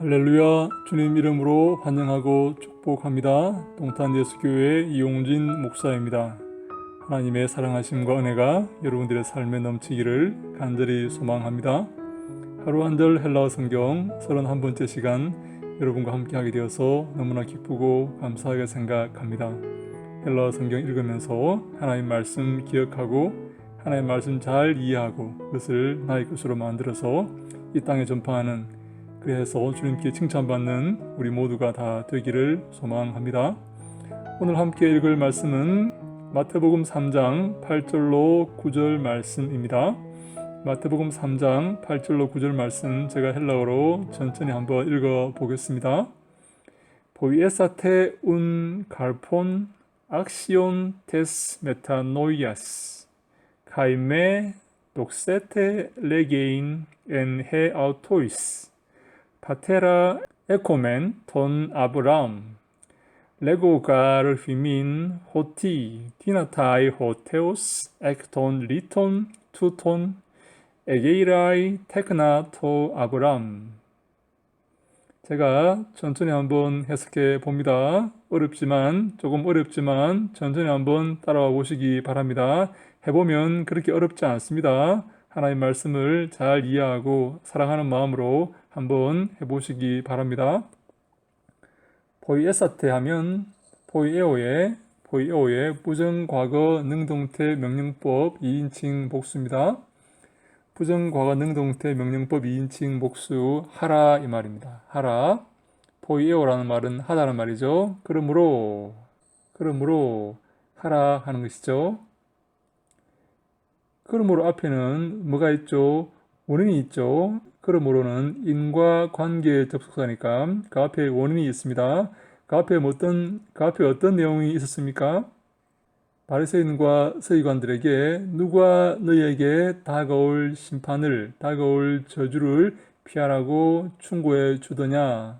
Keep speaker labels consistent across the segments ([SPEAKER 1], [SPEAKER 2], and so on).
[SPEAKER 1] 할렐루야. 주님 이름으로 환영하고 축복합니다. 동탄예수교회 이용진 목사입니다. 하나님의 사랑하심과 은혜가 여러분들의 삶에 넘치기를 간절히 소망합니다. 하루 한 절 헬라어 성경 31번째 시간 여러분과 함께하게 되어서 너무나 기쁘고 감사하게 생각합니다. 헬라어 성경 읽으면서 하나님 말씀 기억하고 하나님 말씀 잘 이해하고 그것을 나의 것으로 만들어서 이 땅에 전파하는, 그래서 주님께 칭찬받는 우리 모두가 다 되기를 소망합니다. 오늘 함께 읽을 말씀은 마태복음 3장 8절로 9절 말씀입니다. 마태복음 3장 8절로 9절 말씀 제가 헬라어로 천천히 한번 읽어보겠습니다. 포이에사테 운 갈폰 악시온 테스 메타노이아스 카이메 독세테 레게인 엔 헤아토이스 파테라 에코멘 톤 아브람 레고가르 휘민 호티 디나타이 호테오스 액톤 리톤 투톤 에게이라이 테크나토 아브람. 제가 천천히 한번 해석해 봅니다. 조금 어렵지만 천천히 한번 따라와 보시기 바랍니다. 해보면 그렇게 어렵지 않습니다. 하나님 말씀을 잘 이해하고 사랑하는 마음으로 한번 해보시기 바랍니다. 포이에사테 하면 포이에오의 부정과거 능동태 명령법 2인칭 복수입니다. 부정과거 능동태 명령법 2인칭 복수 하라 이 말입니다. 하라. 포이에오라는 말은 하다는 말이죠. 그러므로 하라 하는 것이죠. 그러므로 앞에는 뭐가 있죠? 원인이 있죠. 그러므로는 인과관계 접속사니까 그 앞에 원인이 있습니다. 그 앞에 어떤 내용이 있었습니까? 바리새인과 서기관들에게 누가 너희에게 다가올 저주를 피하라고 충고해 주더냐?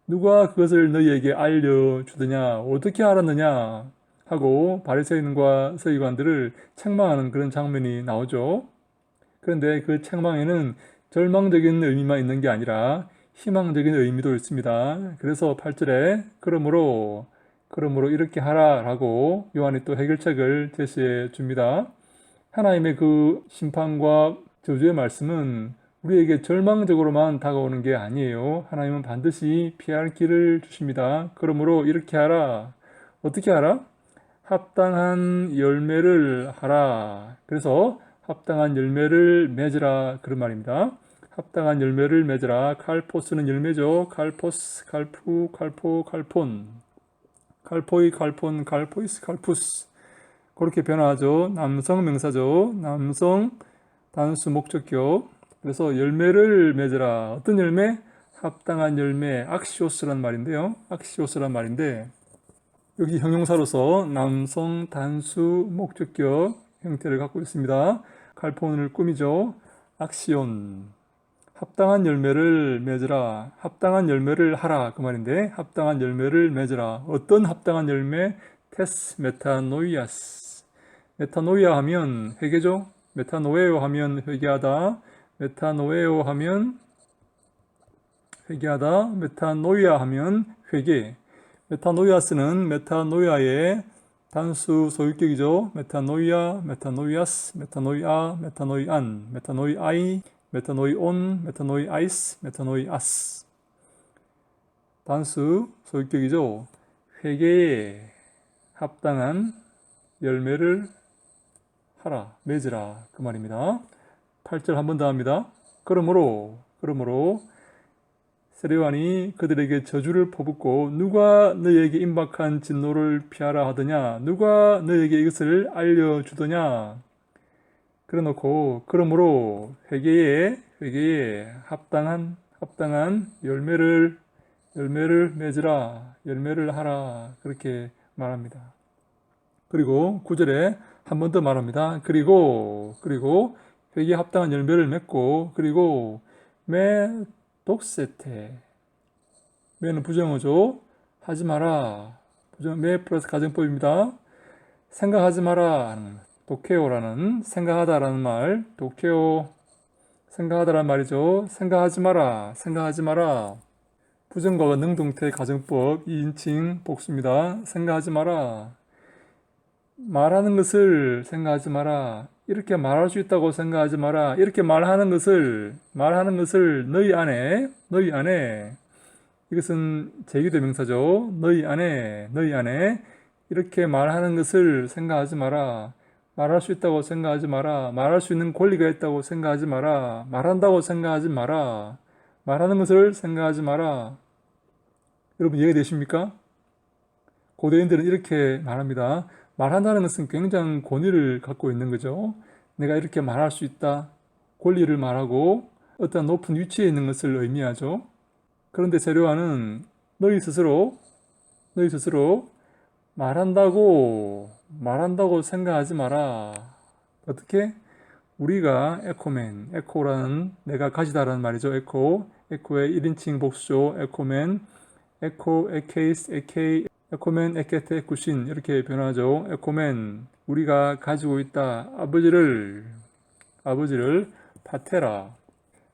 [SPEAKER 1] 누가 그것을 너희에게 알려주더냐? 어떻게 알았느냐? 하고 바리새인과 서기관들을 책망하는 그런 장면이 나오죠. 그런데 그 책망에는 절망적인 의미만 있는 게 아니라 희망적인 의미도 있습니다. 그래서 8절에 그러므로 이렇게 하라라고 요한이 또 해결책을 제시해 줍니다. 하나님의 그 심판과 저주의 말씀은 우리에게 절망적으로만 다가오는 게 아니에요. 하나님은 반드시 피할 길을 주십니다. 그러므로 이렇게 하라. 어떻게 하라? 합당한 열매를 하라. 그래서 합당한 열매를 맺으라 그런 말입니다. 합당한 열매를 맺으라. 칼포스는 열매죠. 칼포스, 칼푸, 칼포, 칼폰, 칼포이, 칼폰, 칼포이스, 칼푸스 그렇게 변화하죠. 남성 명사죠. 남성 단수 목적격. 그래서 열매를 맺으라. 어떤 열매? 합당한 열매. 악시오스란 말인데요. 여기 형용사로서 남성 단수 목적격 형태를 갖고 있습니다. 칼폰을 꾸미죠. 악시온. 합당한 열매를 맺으라. 합당한 열매를 하라 그 말인데 합당한 열매를 맺으라. 어떤 합당한 열매? 테스 메타노이아스. 메타노이아 하면 회개죠. 메타노에오 하면 회개하다. 메타노에오 하면 회개하다. 메타노이아 하면 회개. 메타노이아스는 메타노이아의 단수 소유격이죠. 메타노이아, 메타노이아스, 메타노이아, 메타노이안, 메타노이아이, 메타노이온, 메타노이아이스, 메타노이아스. 단수 소유격이죠. 회개에 합당한 열매를 하라, 맺으라 그 말입니다. 8절 한 번 더 합니다. 그러므로 세례요한이 그들에게 저주를 퍼붓고 누가 너희에게 임박한 진노를 피하라 하더냐? 누가 너희에게 이것을 알려주더냐? 그래놓고 그러므로 회개에 합당한 열매를 맺으라, 열매를 하라 그렇게 말합니다. 그리고 9절에 한 번 더 말합니다. 그리고 회개에 합당한 열매를 맺고 그리고 독세테. 매는 부정어죠. 하지 마라. 매 플러스 가정법입니다. 생각하지 마라. 독해오라는 생각하다라는 말. 독해오 생각하다란 말이죠. 생각하지 마라. 부정과거 능동태 가정법 2인칭 복수입니다. 생각하지 마라. 말하는 것을 생각하지 마라. 이렇게 말할 수 있다고 생각하지 마라. 이렇게 말하는 것을 너희 안에 이것은 제기대명사죠. 너희 안에 이렇게 말하는 것을 생각하지 마라. 말할 수 있다고 생각하지 마라. 말할 수 있는 권리가 있다고 생각하지 마라. 말한다고 생각하지 마라. 말하는 것을 생각하지 마라. 여러분 이해가 되십니까? 고대인들은 이렇게 말합니다. 말한다는 것은 굉장한 권위를 갖고 있는 거죠. 내가 이렇게 말할 수 있다. 권리를 말하고 어떤 높은 위치에 있는 것을 의미하죠. 그런데 세례요한은 너희 스스로 말한다고 생각하지 마라. 어떻게? 우리가 에코라는 내가 가지다라는 말이죠. 에코의 1인칭 복수죠. 에코맨, 에케이스, 에코맨, 에케테, 에쿠신 이렇게 변하죠. 에코맨, 우리가 가지고 있다. 아버지를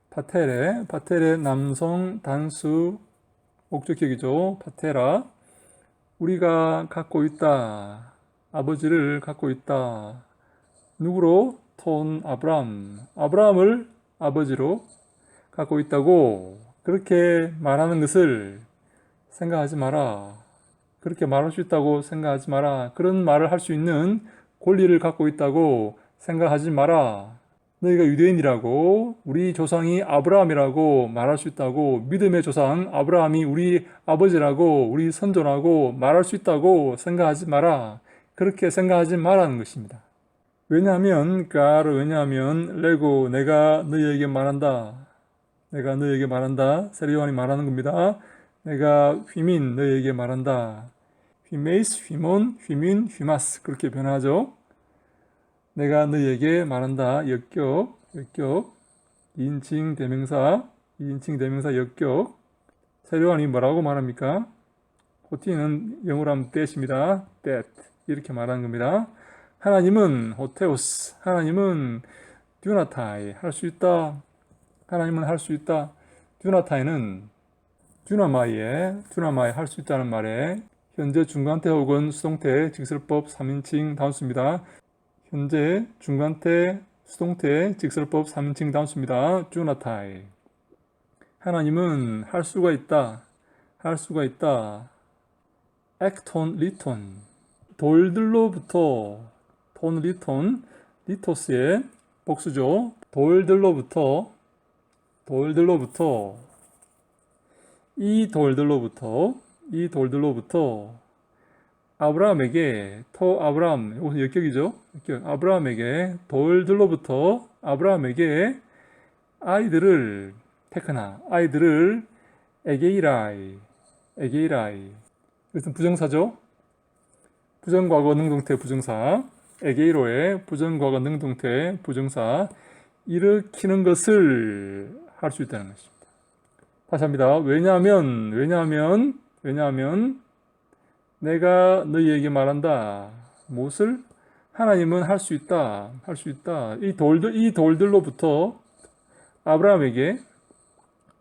[SPEAKER 1] 파테레 남성 단수 목적격이죠. 파테라, 우리가 갖고 있다. 아버지를 갖고 있다. 누구로? 톤 아브라함을 아버지로 갖고 있다고 그렇게 말하는 것을 생각하지 마라. 그렇게 말할 수 있다고 생각하지 마라. 그런 말을 할 수 있는 권리를 갖고 있다고 생각하지 마라. 너희가 유대인이라고 우리 조상이 아브라함이라고 말할 수 있다고 믿음의 조상 아브라함이 우리 아버지라고 우리 선조라고 말할 수 있다고 생각하지 마라. 그렇게 생각하지 말라는 것입니다. 왜냐하면 레고 내가 너희에게 말한다. 세례요한이 말하는 겁니다. 내가 휘민 너희에게 말한다. 휘메이스, 휘몬, 휘민, 휘마스 그렇게 변하죠. 내가 너희에게 말한다. 역격 2인칭 대명사 역격. 세례요한이 뭐라고 말합니까? 호티는 영어로 하면 that입니다. that 이렇게 말하는 겁니다. 하나님은 호테오스, 하나님은 듀나타이 할 수 있다. 하나님은 할 수 있다. 듀나타이는 듀나마이 할 수 있다는 말에 현재 중간태 혹은 수동태 직설법 3인칭 단수입니다. 현재 중간태 수동태 직설법 3인칭 단수입니다. 듀나타이. 하나님은 할 수가 있다. 액톤 리톤. 돌들로부터 톤 리톤 리토스의 복수죠. 돌들로부터 이 돌들로부터 아브라함에게 이것은 역격이죠. 아브라함에게 돌들로부터 아브라함에게 아이들을 테크나 아이들을 에게이라이 이것은 부정사죠. 부정과거 능동태 부정사 에게이로의 부정과거 능동태 부정사 일으키는 것을 할 수 있다는 것입니다. 다시 합니다. 왜냐하면 내가 너희에게 말한다. 무엇을? 하나님은 할 수 있다. 이 돌들로부터 아브라함에게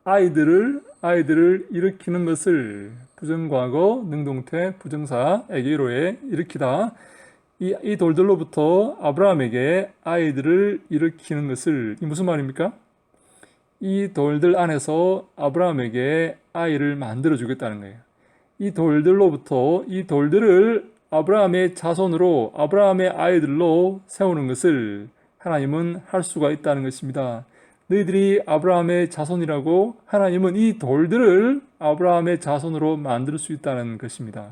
[SPEAKER 1] 아이들을 일으키는 것을 부정과거 능동태 부정사 에게이로에 일으키다. 이 돌들로부터 아브라함에게 아이들을 일으키는 것을 이 무슨 말입니까? 이 돌들 안에서 아브라함에게 아이를 만들어 주겠다는 거예요. 이 돌들을 아브라함의 자손으로 아브라함의 아이들로 세우는 것을 하나님은 할 수가 있다는 것입니다. 너희들이 아브라함의 자손이라고 하나님은 이 돌들을 아브라함의 자손으로 만들 수 있다는 것입니다.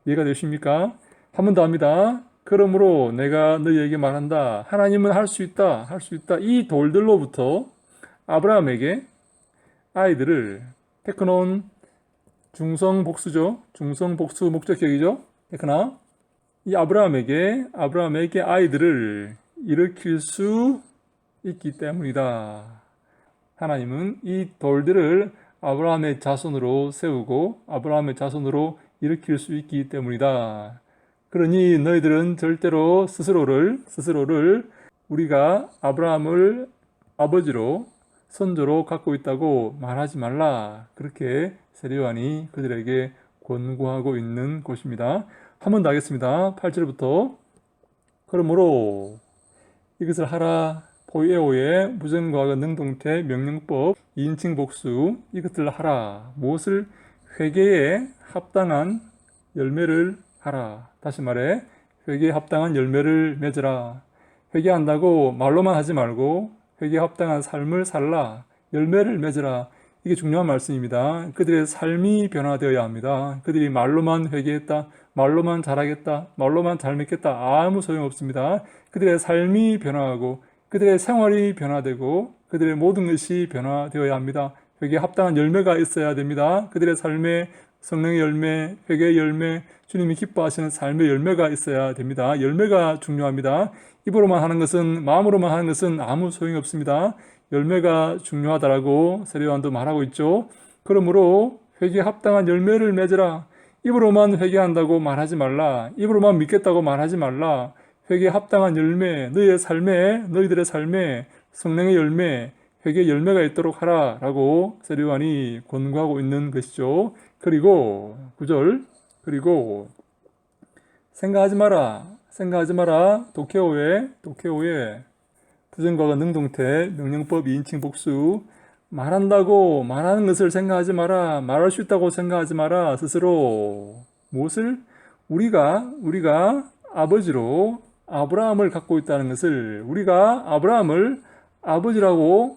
[SPEAKER 1] 이해가 되십니까? 한 번 더 합니다. 그러므로 내가 너희에게 말한다. 하나님은 할 수 있다. 이 돌들로부터 아브라함에게 아이들을 테크논 중성 복수죠. 중성 복수 목적격이죠. 테크나 이 아브라함에게 아이들을 일으킬 수 있기 때문이다. 하나님은 이 돌들을 아브라함의 자손으로 세우고 아브라함의 자손으로 일으킬 수 있기 때문이다. 그러니 너희들은 절대로 스스로를 우리가 아브라함을 아버지로 선조로 갖고 있다고 말하지 말라. 그렇게 세례요한이 그들에게 권고하고 있는 곳입니다. 한 번 더 하겠습니다. 8절부터 그러므로 이것을 하라. 포이에오의 무전과거 능동태 명령법 2인칭 복수 이것들을 하라. 무엇을? 회개에 합당한 열매를 하라. 다시 말해 회개에 합당한 열매를 맺으라. 회개한다고 말로만 하지 말고 회개에 합당한 삶을 살라. 열매를 맺으라. 이게 중요한 말씀입니다. 그들의 삶이 변화되어야 합니다. 그들이 말로만 회개했다, 말로만 잘하겠다, 말로만 잘 맺겠다, 아무 소용없습니다. 그들의 삶이 변화하고 그들의 생활이 변화되고 그들의 모든 것이 변화되어야 합니다. 회개에 합당한 열매가 있어야 됩니다. 그들의 삶에 성령의 열매, 회개의 열매, 주님이 기뻐하시는 삶의 열매가 있어야 됩니다. 열매가 중요합니다. 입으로만 하는 것은, 마음으로만 하는 것은 아무 소용이 없습니다. 열매가 중요하다라고 세례요한도 말하고 있죠. 그러므로 회개에 합당한 열매를 맺으라. 입으로만 회개한다고 말하지 말라. 입으로만 믿겠다고 말하지 말라. 회개에 합당한 열매, 너희의 삶에, 너희들의 삶에 성령의 열매, 회개의 열매가 있도록 하라 라고 세례요한이 권고하고 있는 것이죠. 그리고 9절, 그리고 생각하지 마라. 도케오의 부정과거 능동태 명령법 2인칭 복수 말한다고 말하는 것을 생각하지 마라. 말할 수 있다고 생각하지 마라. 스스로 무엇을? 우리가 아버지로 아브라함을 갖고 있다는 것을, 우리가 아브라함을 아버지로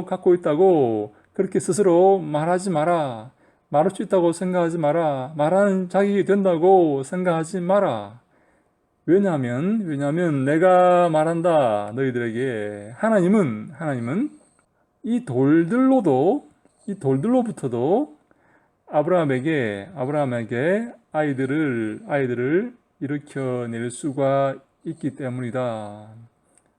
[SPEAKER 1] 갖고 있다고 그렇게 스스로 말하지 마라. 말할 수 있다고 생각하지 마라. 말하는 자격이 된다고 생각하지 마라. 왜냐하면 내가 말한다. 너희들에게 하나님은 이 돌들로부터도 아브라함에게 아이들을 일으켜낼 수가 있기 때문이다.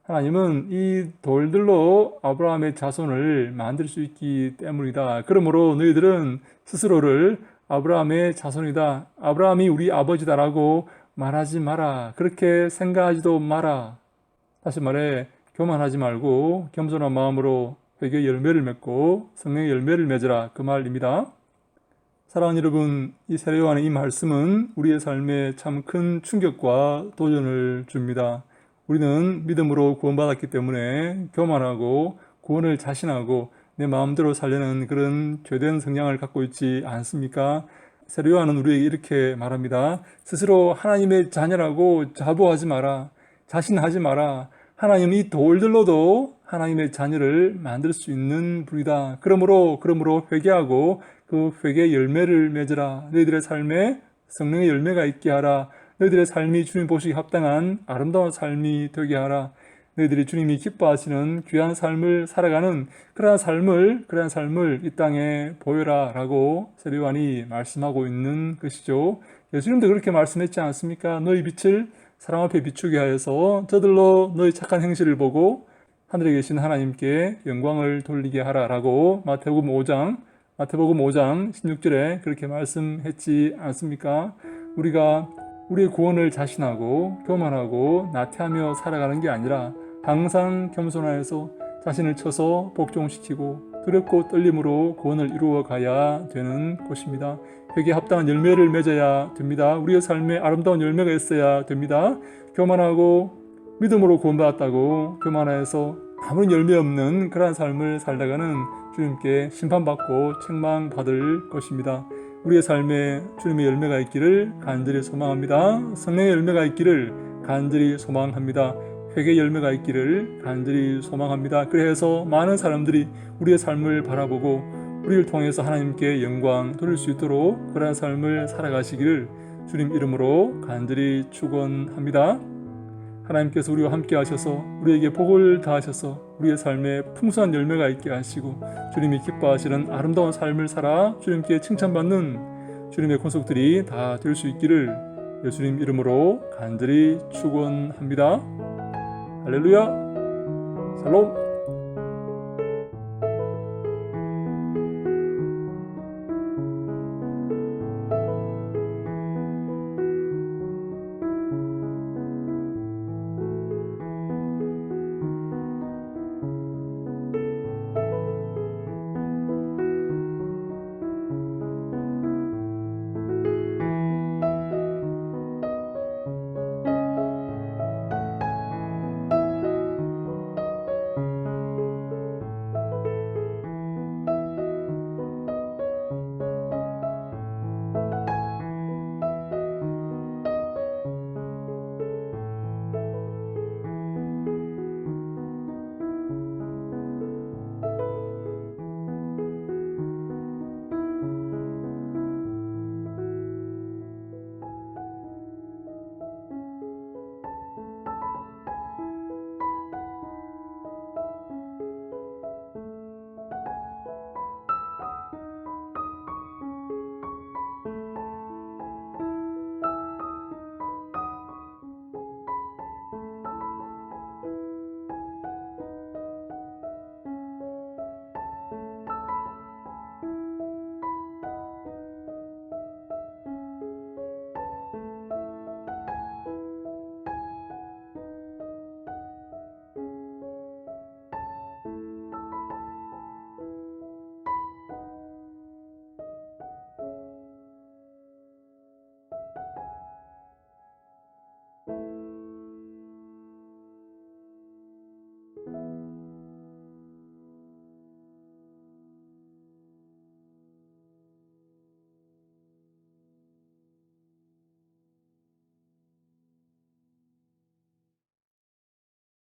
[SPEAKER 1] 하나님은 이 돌들로 아브라함의 자손을 만들 수 있기 때문이다. 그러므로 너희들은 스스로를 아브라함의 자손이다, 아브라함이 우리 아버지다라고 말하지 마라. 그렇게 생각하지도 마라. 다시 말해 교만하지 말고 겸손한 마음으로 회개의 열매를 맺고 성령의 열매를 맺으라. 그 말입니다. 사랑하는 여러분, 이 세례요한의 이 말씀은 우리의 삶에 참 큰 충격과 도전을 줍니다. 우리는 믿음으로 구원받았기 때문에 교만하고 구원을 자신하고 내 마음대로 살려는 그런 죄된 성향을 갖고 있지 않습니까? 세례요한은 우리에게 이렇게 말합니다. 스스로 하나님의 자녀라고 자부하지 마라. 자신하지 마라. 하나님 이 돌들로도 하나님의 자녀를 만들 수 있는 분이다. 그러므로 회개하고 그 회개의 열매를 맺으라. 너희들의 삶에 성령의 열매가 있게 하라. 너희들의 삶이 주님 보시기 합당한 아름다운 삶이 되게 하라. 너희들이 주님이 기뻐하시는 귀한 삶을 살아가는 그러한 삶을 이 땅에 보여라 라고 세례요한이 말씀하고 있는 것이죠. 예수님도 그렇게 말씀했지 않습니까? 너희 빛을 사람 앞에 비추게 하여서 저들로 너희 착한 행실을 보고 하늘에 계신 하나님께 영광을 돌리게 하라 라고 마태복음 5장 16절에 그렇게 말씀했지 않습니까? 우리가 우리의 구원을 자신하고 교만하고 나태하며 살아가는 게 아니라 항상 겸손하여서 자신을 쳐서 복종시키고 두렵고 떨림으로 구원을 이루어 가야 되는 것입니다. 회개에 합당한 열매를 맺어야 됩니다. 우리의 삶에 아름다운 열매가 있어야 됩니다. 교만하고 믿음으로 구원받았다고 교만해서 아무런 열매 없는 그러한 삶을 살다가는 주님께 심판받고 책망받을 것입니다. 우리의 삶에 주님의 열매가 있기를 간절히 소망합니다. 성령의 열매가 있기를 간절히 소망합니다. 회개의 열매가 있기를 간절히 소망합니다. 그래서 많은 사람들이 우리의 삶을 바라보고 우리를 통해서 하나님께 영광 돌릴 수 있도록 그러한 삶을 살아가시기를 주님 이름으로 간절히 축원합니다. 하나님께서 우리와 함께 하셔서 우리에게 복을 다하셔서 우리의 삶에 풍성한 열매가 있게 하시고 주님이 기뻐하시는 아름다운 삶을 살아 주님께 칭찬받는 주님의 권속들이 다 될 수 있기를 예수님 이름으로 간절히 축원합니다. 할렐루야. 샬롬.